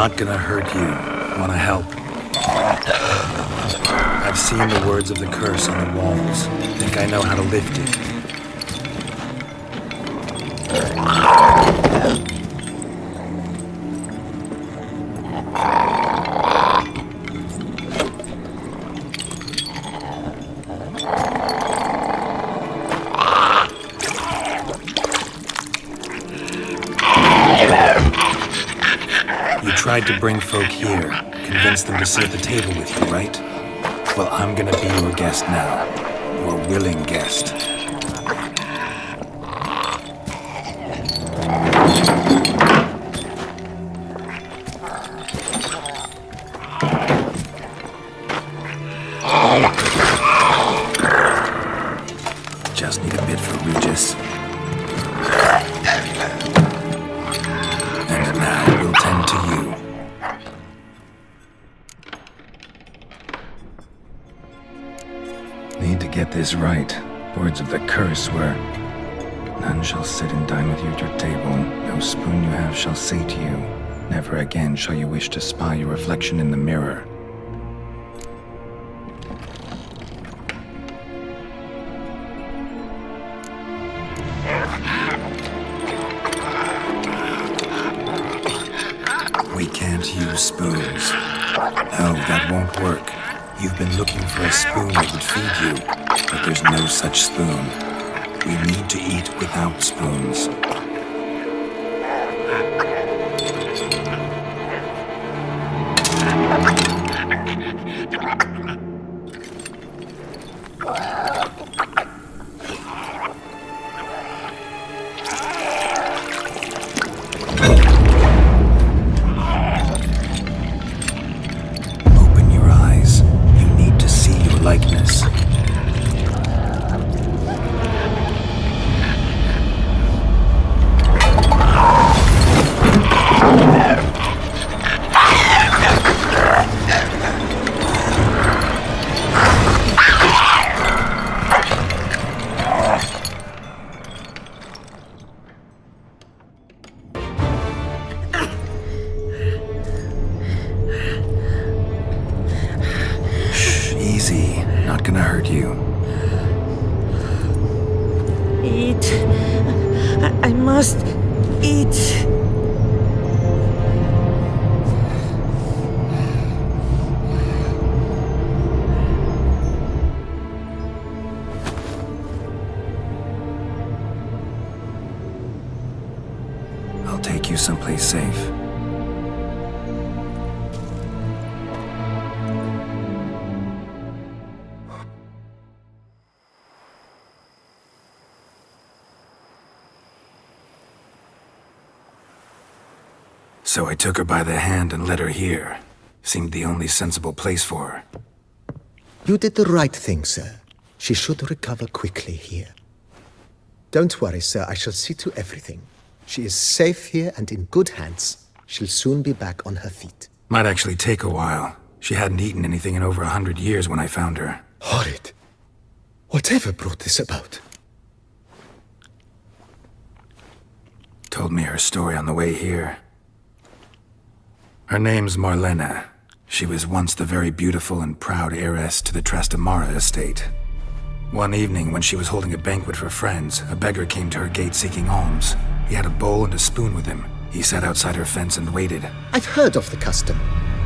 Not gonna hurt you. Wanna help? I've seen the words of the curse on the walls. Think I know how to lift it. You tried to bring folk here, convince them to sit at the table with you, right? Well, I'm gonna be your guest now. Your willing guest. Just need a bit for Regis. And now we'll tend to you. Need to get this right. Words of the curse were, none shall sit and dine with you at your table. No spoon you have shall say to you, never again shall you wish to spy your reflection in the mirror. We can't use spoons. No, that won't work. You've been looking for a spoon that would feed you, but there's no such spoon. We need to eat without spoons. Likeness. Easy, not gonna hurt you. Eat. I must eat. I'll take you someplace safe. So I took her by the hand and led her here. Seemed the only sensible place for her. You did the right thing, sir. She should recover quickly here. Don't worry, sir. I shall see to everything. She is safe here and in good hands. She'll soon be back on her feet. Might actually take a while. She hadn't eaten anything in over 100 years when I found her. Horrid. Whatever brought this about? Told me her story on the way here. Her name's Marlena. She was once the very beautiful and proud heiress to the Trastamara estate. One evening, when she was holding a banquet for friends, a beggar came to her gate seeking alms. He had a bowl and a spoon with him. He sat outside her fence and waited. I've heard of the custom.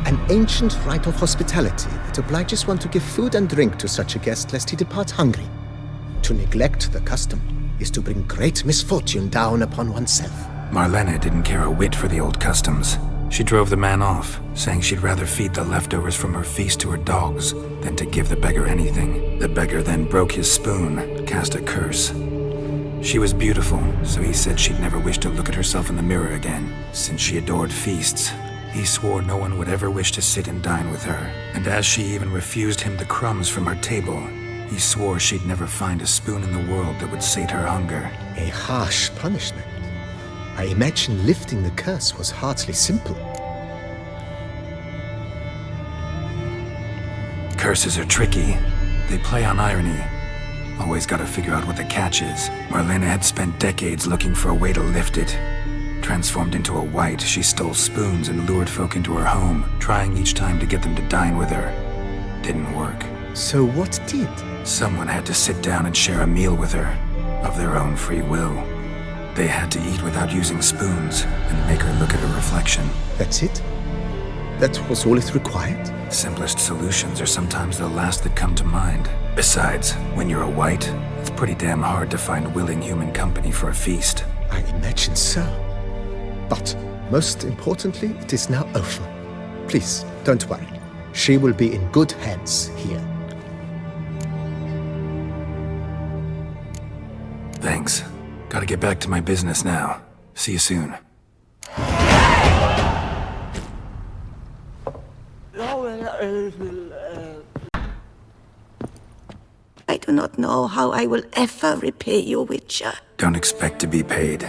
An ancient rite of hospitality that obliges one to give food and drink to such a guest lest he depart hungry. To neglect the custom is to bring great misfortune down upon oneself. Marlena didn't care a whit for the old customs. She drove the man off, saying she'd rather feed the leftovers from her feast to her dogs than to give the beggar anything. The beggar then broke his spoon, cast a curse. She was beautiful, so he said she'd never wish to look at herself in the mirror again. Since she adored feasts, he swore no one would ever wish to sit and dine with her. And as she even refused him the crumbs from her table, he swore she'd never find a spoon in the world that would sate her hunger. A harsh punishment. I imagine lifting the curse was hardly simple. Curses are tricky. They play on irony. Always gotta figure out what the catch is. Marlena had spent decades looking for a way to lift it. Transformed into a white, she stole spoons and lured folk into her home, trying each time to get them to dine with her. Didn't work. So what did? Someone had to sit down and share a meal with her, of their own free will. They had to eat without using spoons, and make her look at her reflection. That's it? That was all it required? Simplest solutions are sometimes the last that come to mind. Besides, when you're a white, it's pretty damn hard to find willing human company for a feast. I imagine so. But, most importantly, it is now over. Please, don't worry. She will be in good hands here. Thanks. Gotta get back to my business now. See you soon. I do not know how I will ever repay you, Witcher. Don't expect to be paid.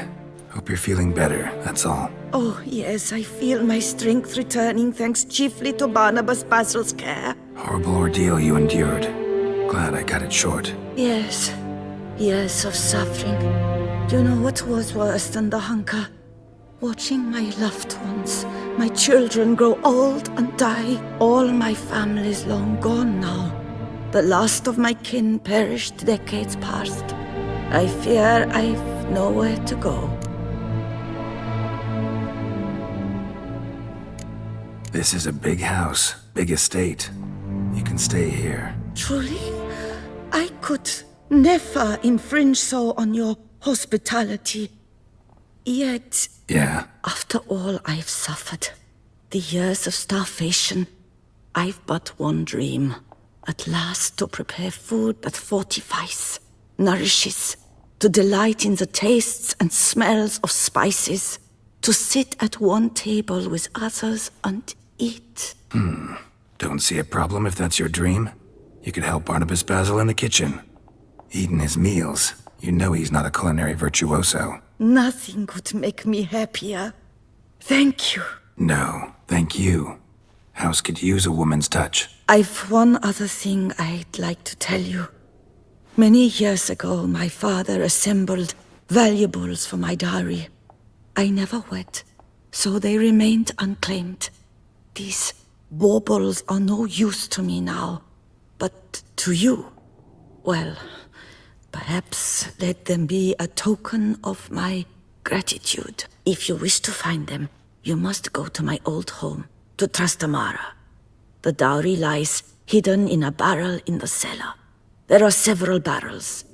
Hope you're feeling better, that's all. Oh, yes, I feel my strength returning thanks chiefly to Barnabas Basil's care. Horrible ordeal you endured. Glad I cut it short. Yes, years of suffering. Do you know what was worse than the hunger? Watching my loved ones, my children grow old and die. All my family's long gone now. The last of my kin perished decades past. I fear I've nowhere to go. This is a big house, big estate. You can stay here. Truly? I could never infringe so on your hospitality. Yet, Yeah, after all I've suffered, the years of starvation, I've but one dream. At last to prepare food that fortifies, nourishes, to delight in the tastes and smells of spices, to sit at one table with others and eat. don't see a problem if that's your dream. You could help Barnabas Basil in the kitchen. Eating his meals. You know he's not a culinary virtuoso. Nothing could make me happier. Thank you. No, thank you. House could use a woman's touch. I've one other thing I'd like to tell you. Many years ago, my father assembled valuables for my dowry. I never wed, so they remained unclaimed. These baubles are no use to me now, but to you, well, perhaps let them be a token of my gratitude. If you wish to find them, you must go to my old home, to Trastamara. The dowry lies hidden in a barrel in the cellar. There are several barrels.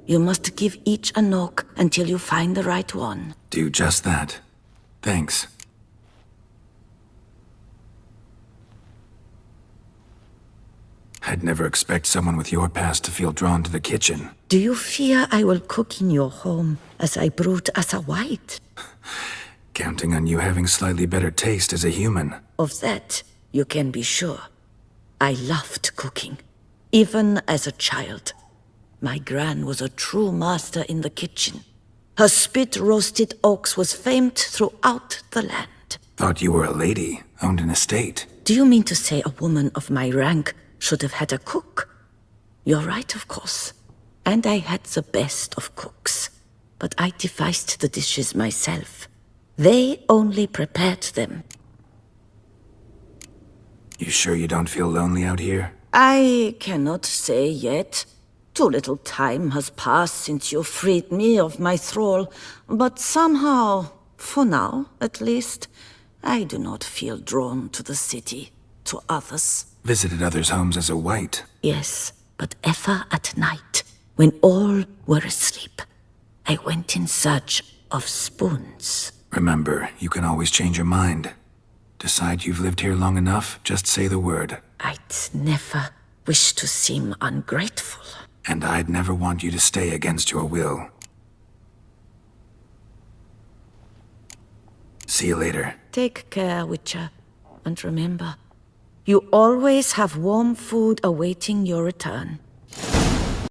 You must give each a knock until you find the right one. Do just that. Thanks. I'd never expect someone with your past to feel drawn to the kitchen. Do you fear I will cook in your home as I brewed as a white? Counting on you having slightly better taste as a human. Of that, you can be sure. I loved cooking, even as a child. My gran was a true master in the kitchen. Her spit-roasted ox was famed throughout the land. Thought you were a lady, owned an estate. Do you mean to say a woman of my rank should have had a cook? You're right, of course. And I had the best of cooks. But I devised the dishes myself. They only prepared them. You sure you don't feel lonely out here? I cannot say yet. Too little time has passed since you freed me of my thrall, but somehow, for now at least, I do not feel drawn to the city, to others. Visited others' homes as a white. Yes, but ever at night, when all were asleep, I went in search of spoons. Remember, you can always change your mind. Decide you've lived here long enough, just say the word. I'd never wish to seem ungrateful. And I'd never want you to stay against your will. See you later. Take care, Witcher. And remember, you always have warm food awaiting your return.